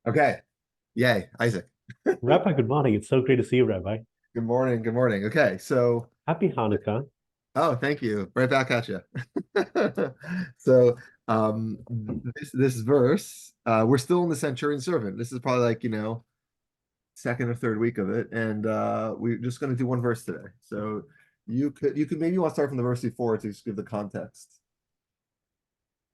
Okay. Yay, Isaac. Rabbi, good morning. It's so great to see you, Rabbi. Good morning. Good morning. Okay, so Happy Hanukkah. thank you. Right back at you. So this verse, we're still in the centurion servant. This is probably like, second or third week of it, and we're just going to do one verse today. So you could maybe want to start from the verse before to just give the context.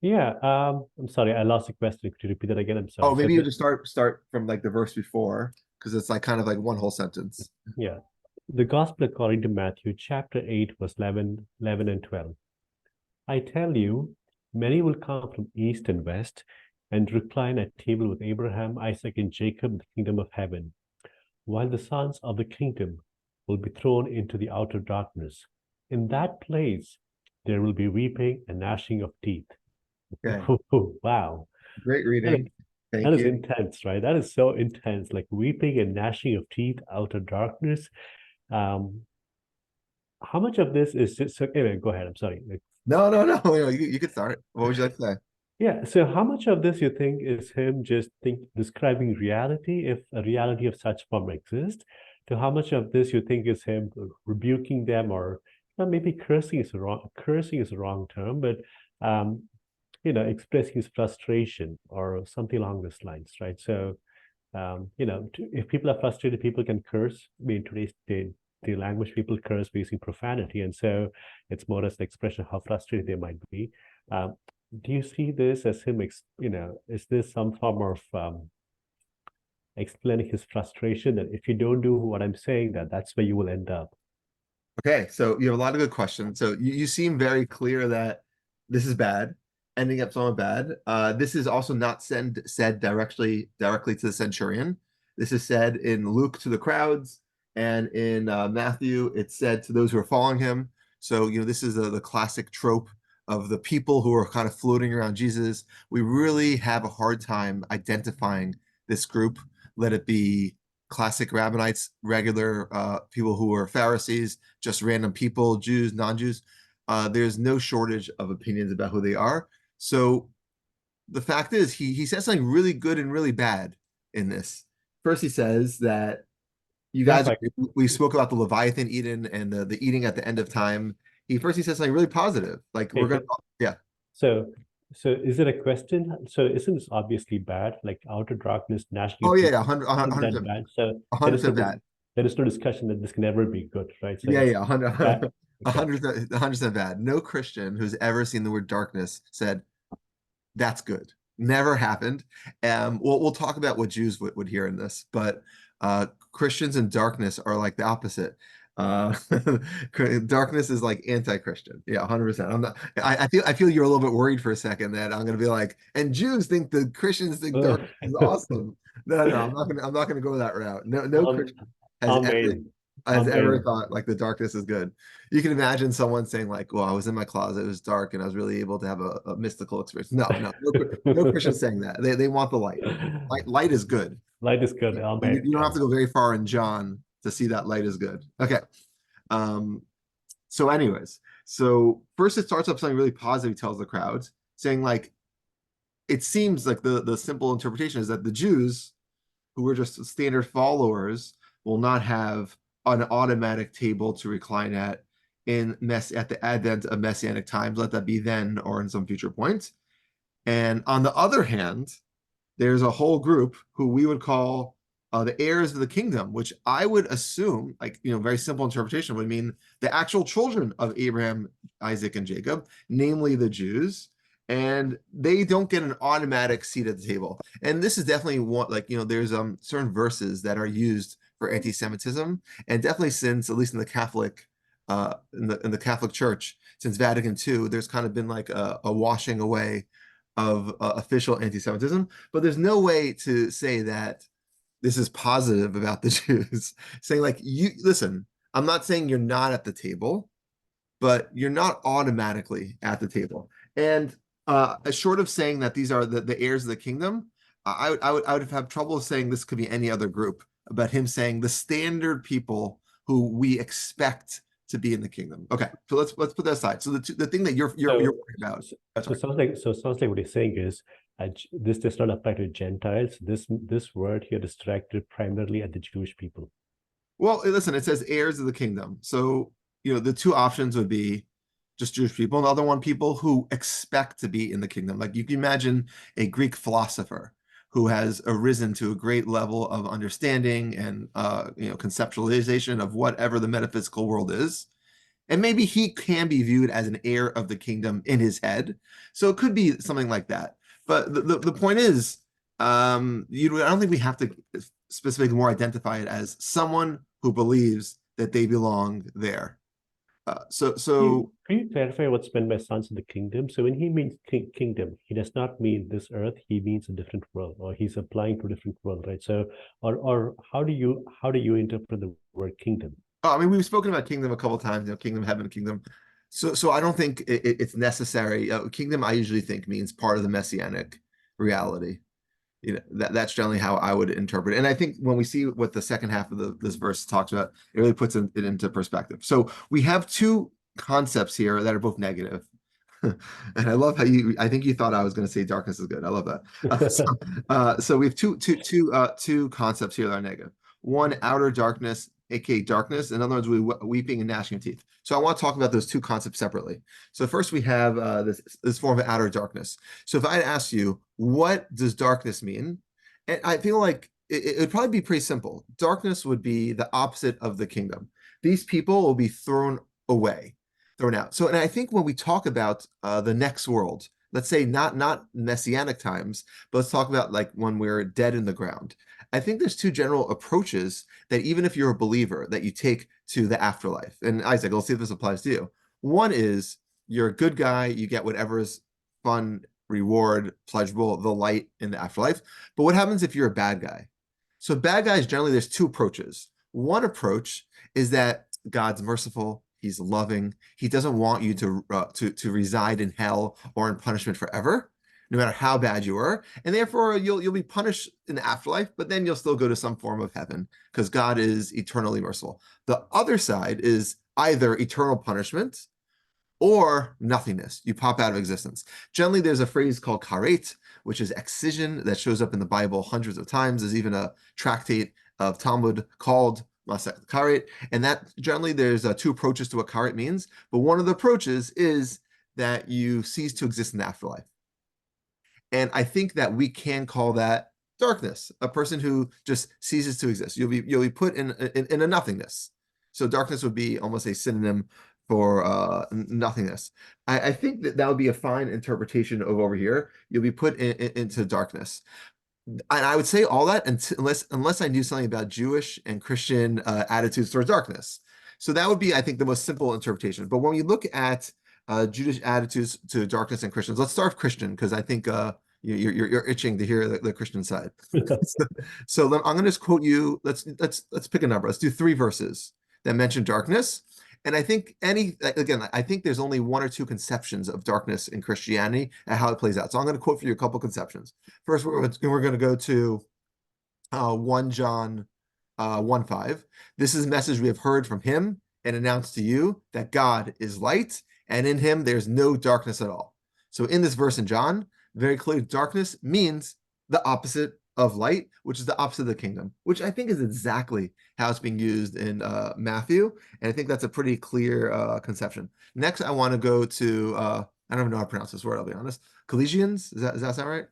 Yeah, I'm sorry, I lost the question. Could you repeat that again? I'm Oh, sorry. So maybe you this, just start from like the verse before because it's like kind of like one whole sentence. yeah. The Gospel according to Matthew, chapter 8, verse 11 and 12. I tell you, many will come from east and west and recline at table with Abraham, Isaac, and Jacob in the kingdom of heaven, while the sons of the kingdom will be thrown into the outer darkness. In that place, there will be weeping and gnashing of teeth. Okay, Wow. great That is, reading. that Thank is you. intense, right? That is so intense, like weeping and gnashing of teeth, outer darkness. Um, how much of this is just so, anyway, go ahead. I'm sorry. Like, No, no, no. You could start. What would you like to say? yeah, so how much of this you think is him just describing reality, if a reality of such form exists, to how much of this you think is him rebuking them, or well, maybe cursing is a wrong term, but um, expressing his frustration or something along those lines, right? So if people are frustrated, people can curse. I mean, today's day, the language people curse using profanity, and so it's more as an expression of how frustrated they might be. Um, do you see this as him? Is this some form of explaining his frustration that if you don't do what I'm saying, that's where you will end up? Okay, so you have a lot of good questions. So you seem very clear that this is bad, ending up somewhat bad. This is also not said directly to the centurion. This is said in Luke to the crowds, and in Matthew it's said to those who are following him. So this is the classic trope of the people who are kind of floating around Jesus. We really have a hard time identifying this group. Let it be classic rabbinites, regular people who are Pharisees, just random people, Jews, non-Jews. There's no shortage of opinions about who they are. So the fact is, he says something really good and really bad in this. First, he says that you guys, Rabbi, we spoke about the Leviathan eating and the eating at the end of time. He says something really positive, like we're gonna, okay, yeah. so so is it a question? So isn't this obviously bad, like outer darkness, gnashing Oh of yeah, teeth? yeah, 100, Isn't that bad? So there is 100% no bad. there is no discussion that this can never be good, right? So Yeah, it's yeah, 100, bad. Okay. 100% bad. No Christian who's ever seen the word darkness said that's good. Never happened. We'll talk about what Jews would hear in this, but Christians and darkness are like the opposite. Uh, darkness is like anti-Christian. Yeah, 100%. I'm not. I feel you're a little bit worried for a second that I'm going to be like, and Jews think the Christians think Uh, darkness is awesome. No, no, I'm not gonna go that route. No um, Christian has ever Amen. has ever Amen. thought like the darkness is good. You can imagine someone saying like, "Well, I was in my closet, it was dark, and I was really able to have a mystical experience." No, no, no Christian saying that. They want the light. Light is good. Light is good. You Amen. don't have Yeah. to go very far in John to see that light is good. Okay. Um, so anyways, so first it starts up something really positive, he tells the crowds, saying like it seems like the simple interpretation is that the Jews who are just standard followers will not have an automatic table to recline at the advent of messianic times, let that be then or in some future point. And on the other hand, there's a whole group who we would call the heirs of the kingdom, which I would assume, like, very simple interpretation would mean the actual children of Abraham, Isaac, and Jacob, namely the Jews. And they don't get an automatic seat at the table. And this is definitely one, like, there's certain verses that are used for anti-Semitism. And definitely since, at least in the Catholic, in the Catholic Church, since Vatican II, there's kind of been like a washing away of official anti-Semitism, but there's no way to say that this is positive about the Jews. Saying like, you listen, I'm not saying you're not at the table, but you're not automatically at the table. And short of saying that these are the heirs of the kingdom, I would have trouble saying this could be any other group. About him saying the standard people who we expect to be in the kingdom. Okay, so let's put that aside. So the thing that you're So, worried about. so, Oh, so sorry. sounds like what he's saying is, this does not apply to Gentiles. This word here is directed primarily at the Jewish people. Well, listen, it says heirs of the kingdom. So, the two options would be just Jewish people, and the other one, people who expect to be in the kingdom. Like you can imagine a Greek philosopher who has arisen to a great level of understanding and conceptualization of whatever the metaphysical world is. And maybe he can be viewed as an heir of the kingdom in his head. So it could be something like that. But the point is, I don't think we have to specifically more identify it as someone who believes that they belong there. Can you clarify what's meant by sons of the kingdom? So when he means kingdom, he does not mean this earth. He means a different world, or he's applying to a different world, right? So, or how do you interpret the word kingdom? I mean, we've spoken about kingdom a couple of times, kingdom, heaven, kingdom. So I don't think it's necessary. Kingdom, I usually think means part of the messianic reality. That's generally how I would interpret it. And I think when we see what the second half of this verse talks about, it really puts it into perspective. So we have two concepts here that are both negative. And I love how I think you thought I was going to say darkness is good. I love that. So we have two concepts here that are negative. One, outer darkness, aka darkness. In other words, weeping and gnashing of teeth. So I want to talk about those two concepts separately. So first we have this form of outer darkness. So if I had asked you, what does darkness mean? And I feel like it would probably be pretty simple. Darkness would be the opposite of the kingdom. These people will be thrown away, thrown out. So, and I think when we talk about the next world, let's say not messianic times, but let's talk about like when we're dead in the ground. I think there's two general approaches that even if you're a believer that you take to the afterlife. And Isaac, let's see if this applies to you. One is you're a good guy, you get whatever is fun, reward, pleasurable, the light in the afterlife. But what happens if you're a bad guy? So bad guys, generally there's two approaches. One approach is that God's merciful, he's loving, he doesn't want you to reside in hell or in punishment forever, no matter how bad you are, and therefore you'll be punished in the afterlife, but then you'll still go to some form of heaven because God is eternally merciful. The other side is either eternal punishment or nothingness. You pop out of existence. Generally, there's a phrase called karet, which is excision, that shows up in the Bible hundreds of times. There's even a tractate of Talmud called Masechet Karet, and that generally there's two approaches to what karet means, but one of the approaches is that you cease to exist in the afterlife. And I think that we can call that darkness, a person who just ceases to exist. You'll be put in a nothingness. So darkness would be almost a synonym for nothingness. I think that would be a fine interpretation of over here. You'll be put into darkness. And I would say all that unless I knew something about Jewish and Christian attitudes towards darkness. So that would be, I think, the most simple interpretation. But when we look at Jewish attitudes to darkness and Christians, let's start with Christian, because I think you're itching to hear the Christian side. So I'm going to just quote you. Let's pick a number. Let's do 3 verses that mention darkness. And I think I think there's only 1 or 2 conceptions of darkness in Christianity and how it plays out. So I'm going to quote for you a couple conceptions. First, we're going to go to 1 John 1:5. This is a message we have heard from him and announced to you, that God is light, and in him there's no darkness at all. So in this verse in John, very clearly, darkness means the opposite of light, which is the opposite of the kingdom, which I think is exactly how it's being used in Matthew. And I think that's a pretty clear conception. Next, I want to go to, I don't even know how to pronounce this word, I'll be honest. Colossians, does that sound right?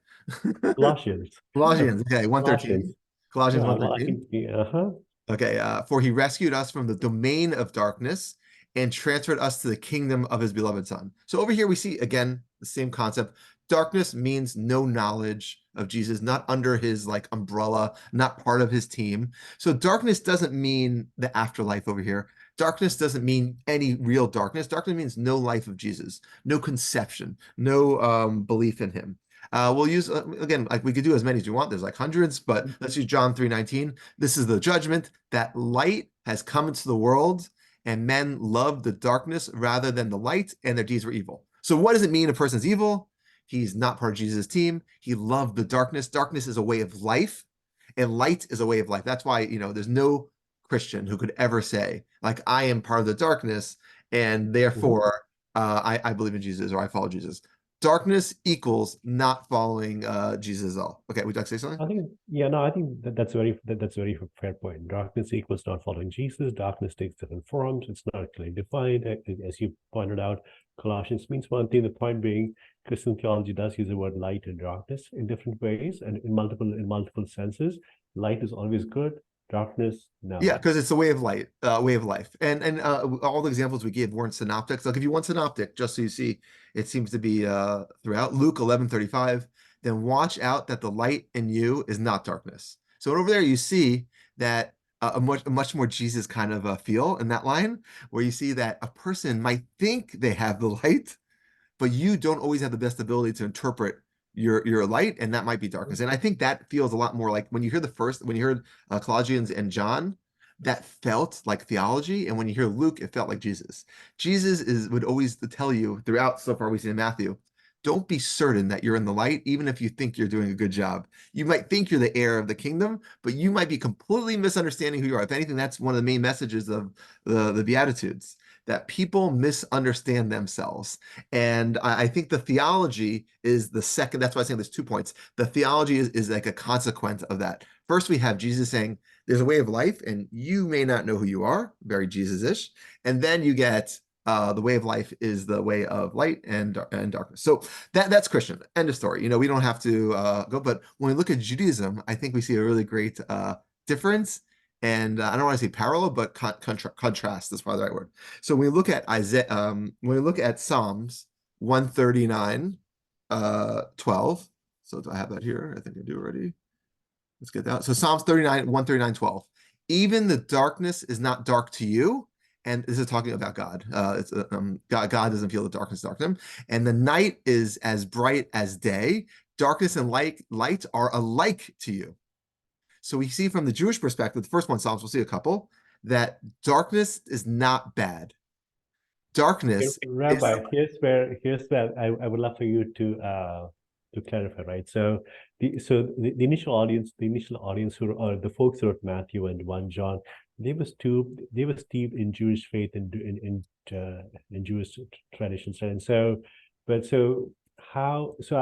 Colossians. Colossians, okay, 1:13. Colossians 1:13. Okay, for he rescued us from the domain of darkness and transferred us to the kingdom of his beloved Son. So over here we see, again, the same concept. Darkness means no knowledge of Jesus, not under his like umbrella, not part of his team. So darkness doesn't mean the afterlife over here. Darkness doesn't mean any real darkness. Darkness means no life of Jesus, no conception, no belief in him. We'll use, again, like we could do as many as you want. There's like hundreds, but let's use John 3:19. This is the judgment, that light has come into the world, and men loved the darkness rather than the light, and their deeds were evil. So what does it mean a person's evil? He's not part of Jesus' team. He loved the darkness. Darkness is a way of life, and light is a way of life. That's why, there's no Christian who could ever say, like, I am part of the darkness, and therefore I believe in Jesus or I follow Jesus. darkness equals not following Jesus at all. Okay, would you like to say something? I think, yeah, no, I think that's a very fair point. Darkness equals not following Jesus. Darkness takes different forms. It's not clearly defined. As you pointed out, Colossians means one thing. The point being, Christian theology does use the word light and darkness in different ways and in multiple senses. Light is always good. Darkness, Yeah, no. because it's a way of light, way of life. And all the examples we gave weren't synoptics. I'll give you one synoptic just so you see it seems to be throughout. Luke 11:35. Then watch out that the light in you is not darkness. So over there you see that a much more Jesus kind of feel in that line, where you see that a person might think they have the light, but you don't always have the best ability to interpret your light, and that might be darkness. And I think that feels a lot more like when you hear when you heard Colossians and John, that felt like theology, and when you hear Luke, it felt like Jesus. Jesus would always tell you throughout so far we see in Matthew, don't be certain that you're in the light, even if you think you're doing a good job. You might think you're the heir of the kingdom, but you might be completely misunderstanding who you are. If anything, that's one of the main messages of the Beatitudes, that people misunderstand themselves. And I think the theology is the second. That's why I'm saying there's 2 points. The theology is like a consequence of that. First, we have Jesus saying, there's a way of life, and you may not know who you are, very Jesus-ish. And then you get the way of life is the way of light and darkness. So that's Christian. End of story. We don't have to go. But when we look at Judaism, I think we see a really great difference. And I don't want to say parallel, but contrast is probably the right word. So when we look at Isaiah, when we look at Psalms 139, 12. So do I have that here? I think I do already. Let's get that. So Psalms 39, 139, 12. Even the darkness is not dark to you. And this is talking about God. God doesn't feel the darkness dark to him. And the night is as bright as day. Darkness and light are alike to you. So we see from the Jewish perspective, the first one, Psalms, we'll see a couple, that darkness is not bad. Darkness is Rabbi, here's where I would love for you to clarify, right? So the initial audience who are the folks who wrote Matthew and 1 John, they were steeped in Jewish faith and in Jewish traditions, right? And so, but so how so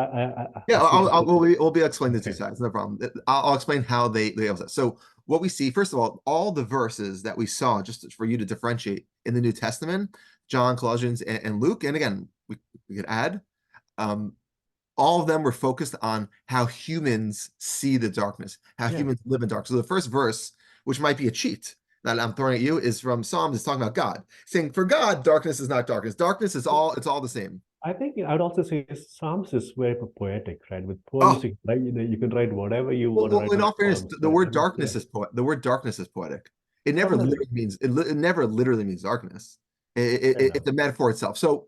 yeah, I see we'll be explaining the two okay. sides, no problem. I'll explain how they have that. So what we see, first of all the verses that we saw, just for you to differentiate in the New Testament, John, Colossians, and Luke, and again, we could add, all of them were focused on how humans see the darkness, how Yeah. humans live in dark. So the first verse, which might be a cheat that I'm throwing at you, is from Psalms. It's talking about God, saying, "For God, darkness is not darkness. Darkness is all the same." I think I would also say Psalms is very poetic, right? With poems, Oh, you can write, you can write whatever you want to write in with all fairness, poems, the right? word I mean, darkness yeah. is the word darkness is poetic. It Oh, never no, literally means it never literally means darkness. fair enough. It's a metaphor itself. So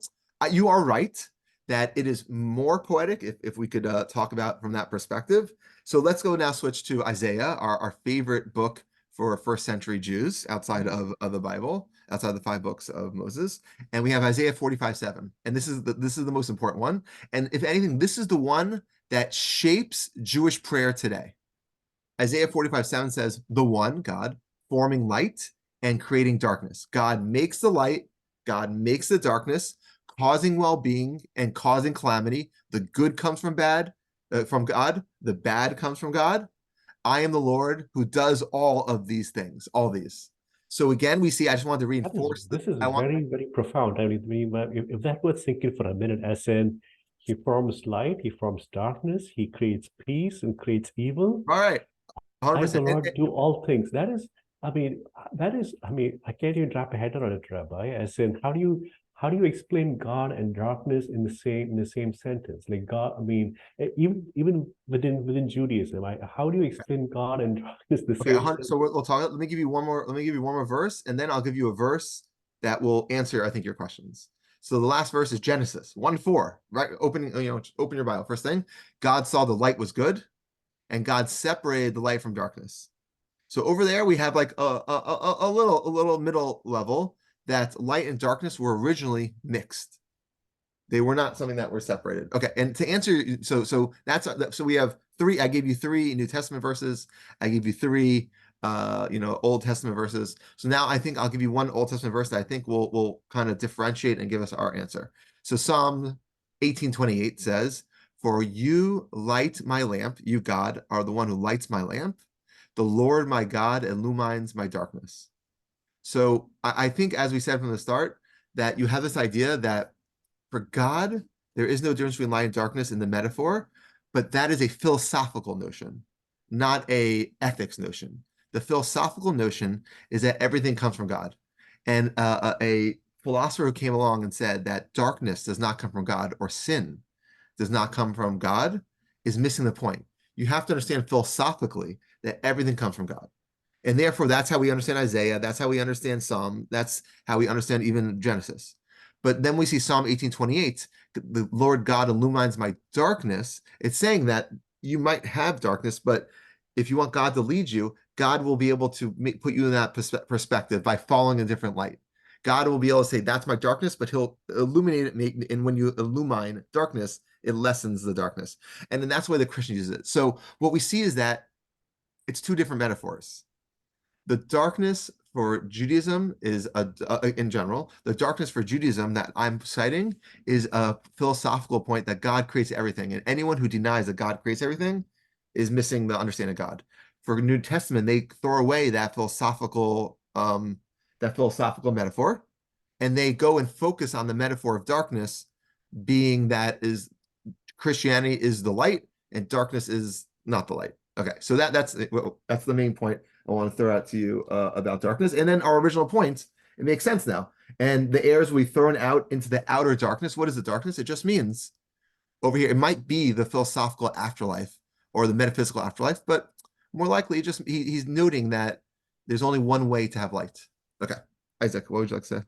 you are right that it is more poetic if we could talk about from that perspective. So let's go now switch to Isaiah, our favorite book for first century Jews outside of the Bible, outside the 5 books of Moses. And we have Isaiah 45:7. And this is the most important one. And if anything, this is the one that shapes Jewish prayer today. Isaiah 45:7 says, the one, God, forming light and creating darkness. God makes the light, God makes the darkness, causing well-being and causing calamity. The good comes from God, the bad comes from God. I am the Lord who does all of these things, all these. So again, we see, I just wanted to reinforce that This is I want, very profound. I mean, if that was thinking for a minute, as in he forms light, he forms darkness, he creates peace and creates evil. all right, I, the 100%. Lord, do all things. I mean, I can't even wrap a head around it, Rabbi. As in, how do you explain God and darkness in the same sentence? Like God, I mean, even within Judaism, how do you explain God and darkness the Okay, same 100, sentence? so we'll talk. Let me give you one more. Let me give you one more verse, and then I'll give you a verse that will answer, I think, your questions. So the last verse is Genesis 1:4. Right, open your Bible. First thing, God saw the light was good, and God separated the light from darkness. So over there we have like a little middle level that light and darkness were originally mixed. They were not something that were separated. Okay, and to answer, so that's so we have three. I gave you 3 New Testament verses. I gave you 3, Old Testament verses. So now I think I'll give you one Old Testament verse that I think will kind of differentiate and give us our answer. So 18:28 says, "For you light my lamp, you God are the one who lights my lamp. The Lord my God illumines my darkness." So I think, as we said from the start, that you have this idea that for God, there is no difference between light and darkness in the metaphor, but that is a philosophical notion, not a ethics notion. The philosophical notion is that everything comes from God. And a philosopher who came along and said that darkness does not come from God or sin does not come from God is missing the point. You have to understand philosophically that everything comes from God. And therefore, that's how we understand Isaiah. That's how we understand Psalm. That's how we understand even Genesis. But then we see Psalm 18:28, the Lord God illumines my darkness. It's saying that you might have darkness, but if you want God to lead you, God will be able to put you in that perspective by following a different light. God will be able to say, that's my darkness, but he'll illuminate it. And when you illumine darkness, it lessens the darkness. And then that's the way the Christian uses it. So what we see is that it's two different metaphors. The darkness for Judaism is in general, the darkness for Judaism that I'm citing is a philosophical point that God creates everything. And anyone who denies that God creates everything is missing the understanding of God. For New Testament, they throw away that philosophical metaphor, and they go and focus on the metaphor of darkness being that is Christianity is the light and darkness is not the light. Okay, so that's the main point I want to throw out to you about darkness. And then our original point, it makes sense now. And the heirs will be thrown out into the outer darkness. What is the darkness? It just means over here, it might be the philosophical afterlife or the metaphysical afterlife, but more likely he's noting that there's only one way to have light. Okay, Isaac, what would you like to say?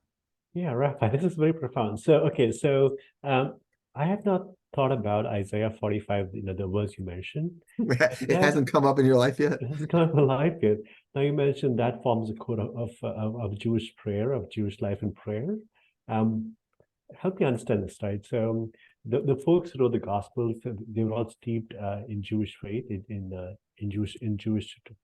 Yeah, Rabbi, this is very profound. So, okay, so I have not thought about Isaiah 45, the verse you mentioned. It hasn't come up in your life yet? It hasn't come alive yet. Now you mentioned that forms a code of Jewish prayer, of Jewish life and prayer. Um, Help me understand this, right? So the folks who wrote the Gospels, they were all steeped in Jewish faith, in Jewish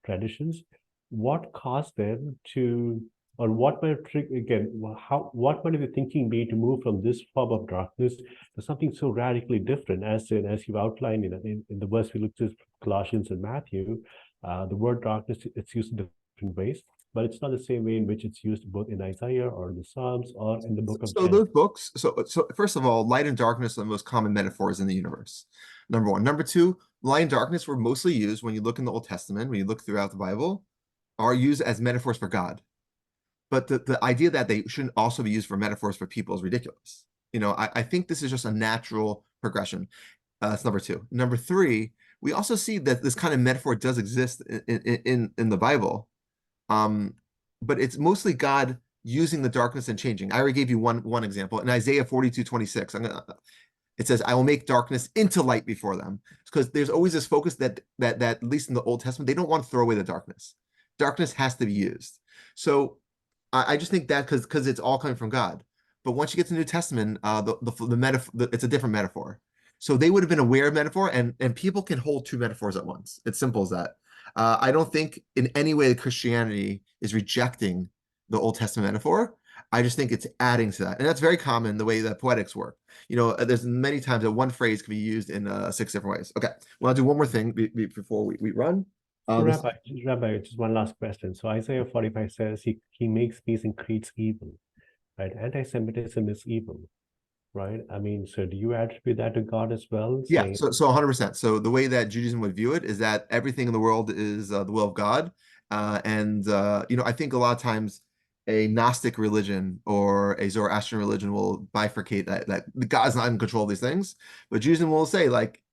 traditions. What caused them to, or what might again, what might the thinking be to move from this form of darkness to something so radically different? As you've outlined in the verse we looked at, Colossians and Matthew, the word darkness, it's used in different ways, but it's not the same way in which it's used both in Isaiah or the Psalms or in the book of So Genesis. those books, so first of all, light and darkness are the most common metaphors in the universe. Number one. Number two, light and darkness were mostly used when you look in the Old Testament, when you look throughout the Bible, are used as metaphors for God. But the idea that they shouldn't also be used for metaphors for people is ridiculous. I think this is just a natural progression. That's number two. Number three, we also see that this kind of metaphor does exist in the Bible. But it's mostly God using the darkness and changing. I already gave you one example. In Isaiah 42:26, it says, "I will make darkness into light before them." Because there's always this focus that at least in the Old Testament, they don't want to throw away the darkness. Darkness has to be used. So I just think that because it's all coming from God. But once you get to the New Testament, the metaphor, it's a different metaphor. So they would have been aware of metaphor, and people can hold two metaphors at once. It's simple as that. I don't think in any way that Christianity is rejecting the Old Testament metaphor. I just think it's adding to that. And that's very common the way that poetics work. There's many times that one phrase can be used in 6 different ways. Okay, well, I'll do one more thing before we run. So Rabbi, just one last question. So Isaiah 45 says he makes peace and creates evil, right? Anti-Semitism is evil, right? I mean, so do you attribute that to God as well? Yeah, so 100%. So the way that Judaism would view it is that everything in the world is the will of God. I think a lot of times a Gnostic religion or a Zoroastrian religion will bifurcate that God's not in control of these things. But Judaism will say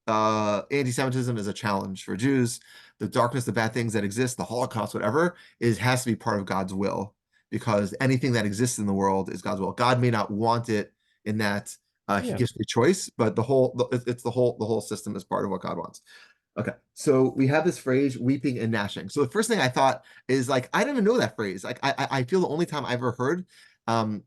anti-Semitism is a challenge for Jews. The darkness, the bad things that exist, the Holocaust, whatever, has to be part of God's will, because anything that exists in the world is God's will. God may not want it in that he gives you a choice, but the whole system is part of what God wants. Okay, so we have this phrase, weeping and gnashing. So the first thing I thought is I didn't even know that phrase. I feel the only time I've ever heard and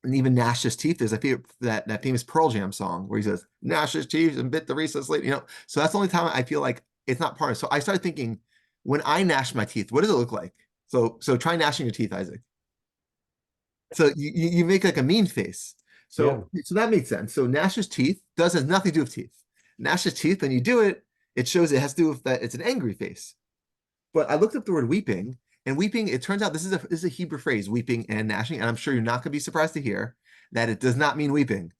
even gnash his teeth is that famous Pearl Jam song where he says gnash his teeth and bit the recess late. So that's the only time I feel like it's not part of it. So I started thinking, when I gnash my teeth, what does it look like? So try gnashing your teeth, Isaac. So you make like a mean face. So that makes sense. So gnashes teeth has nothing to do with teeth. Gnashes teeth, when you do it, it shows it has to do with that it's an angry face. But I looked up the word weeping, and weeping, it turns out this is a Hebrew phrase, weeping and gnashing, and I'm sure you're not going to be surprised to hear that it does not mean weeping.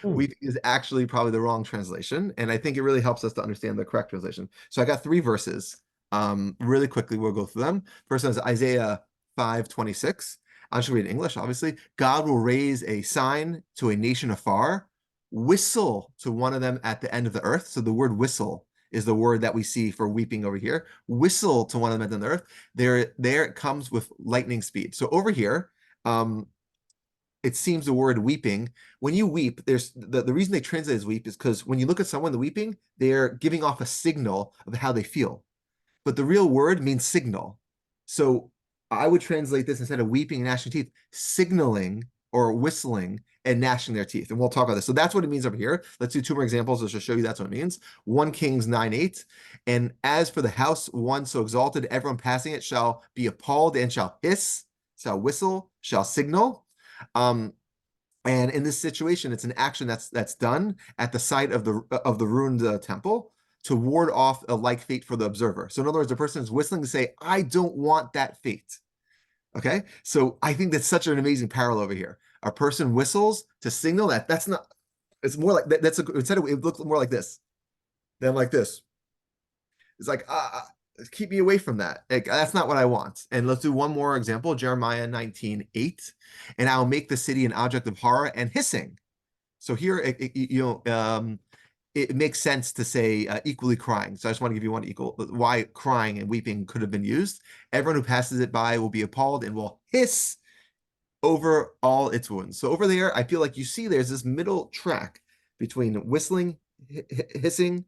Weeping is actually probably the wrong translation, and I think it really helps us to understand the correct translation. So I got 3 verses. Really quickly, we'll go through them. First one is Isaiah 5:26. I'll just read in English, obviously. God will raise a sign to a nation afar, whistle to one of them at the end of the earth. So the word whistle is the word that we see for weeping over here. Whistle to one of them at the end of the earth. There it comes with lightning speed. So over here, it seems the word weeping, when you weep, there's the reason they translate as weep is because when you look at someone, the weeping, they're giving off a signal of how they feel. But the real word means signal. So I would translate this, instead of weeping and gnashing teeth, signaling or whistling and gnashing their teeth. And we'll talk about this. So that's what it means over here. Let's do 2 more examples just to show you that's what it means. 1 Kings 9:8. And as for the house, one so exalted, everyone passing it shall be appalled and shall hiss, shall whistle, shall signal. And in this situation, it's an action that's done at the site of the ruined temple to ward off a like fate for the observer. So in other words, the person is whistling to say, I don't want that fate. Okay, so I think that's such an amazing parallel over here. A person whistles to signal that's not, it's more like instead of, it looks more like this than like this. It's like, keep me away from that. Like, that's not what I want. And let's do one more example, Jeremiah 19:8. And I'll make the city an object of horror and hissing. So here, it makes sense to say equally crying. So I just want to give you one equal, why crying and weeping could have been used. Everyone who passes it by will be appalled and will hiss over all its wounds. So over there, I feel like you see there's this middle track between whistling, hissing,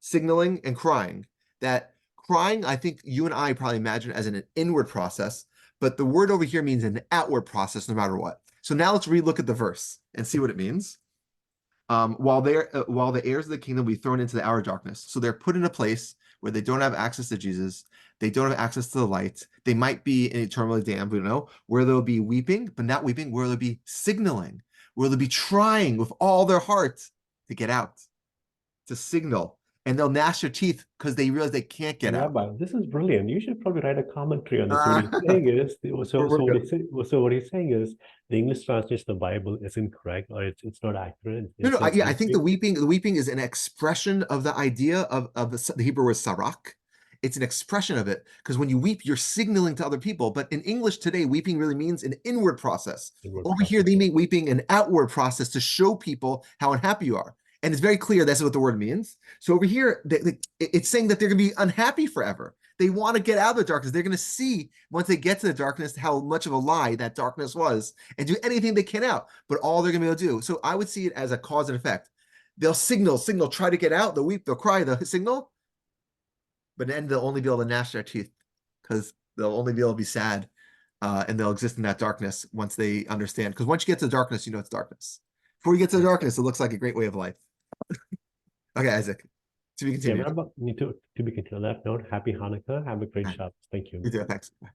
signaling, and crying. That crying, I think you and I probably imagine as an inward process, but the word over here means an outward process no matter what. So now let's relook at the verse and see what it means. While the heirs of the kingdom will be thrown into the outer darkness. So they're put in a place where they don't have access to Jesus. They don't have access to the light. They might be eternally damned, we don't know, where there'll be weeping, but not weeping, where there'll be signaling, where they'll be trying with all their heart to get out, to signal. And they'll gnash their teeth because they realize they can't get out. But this is brilliant. You should probably write a commentary on this. What he's saying is, what he's saying is the English translation of the Bible is incorrect, or it's not accurate. I think the weeping is an expression of the idea of the Hebrew word sarak. It's an expression of it, because when you weep, you're signaling to other people. But in English today, weeping really means an inward process. Over here, they make weeping an outward process to show people how unhappy you are. And it's very clear that's what the word means. So over here, it's saying that they're going to be unhappy forever. They want to get out of the darkness. They're going to see, once they get to the darkness, how much of a lie that darkness was, and do anything they can out. But all they're going to be able to do. So I would see it as a cause and effect. They'll signal, try to get out. They'll weep, they'll cry, they'll signal. But then they'll only be able to gnash their teeth, because they'll only be able to be sad, and they'll exist in that darkness once they understand. Because once you get to the darkness, you know it's darkness. Before you get to the darkness, it looks like a great way of life. Okay, Isaac. To be continued. To be continued. On that note, happy Hanukkah. Have a great Shabbos. Thank you. You too. Thanks. Bye.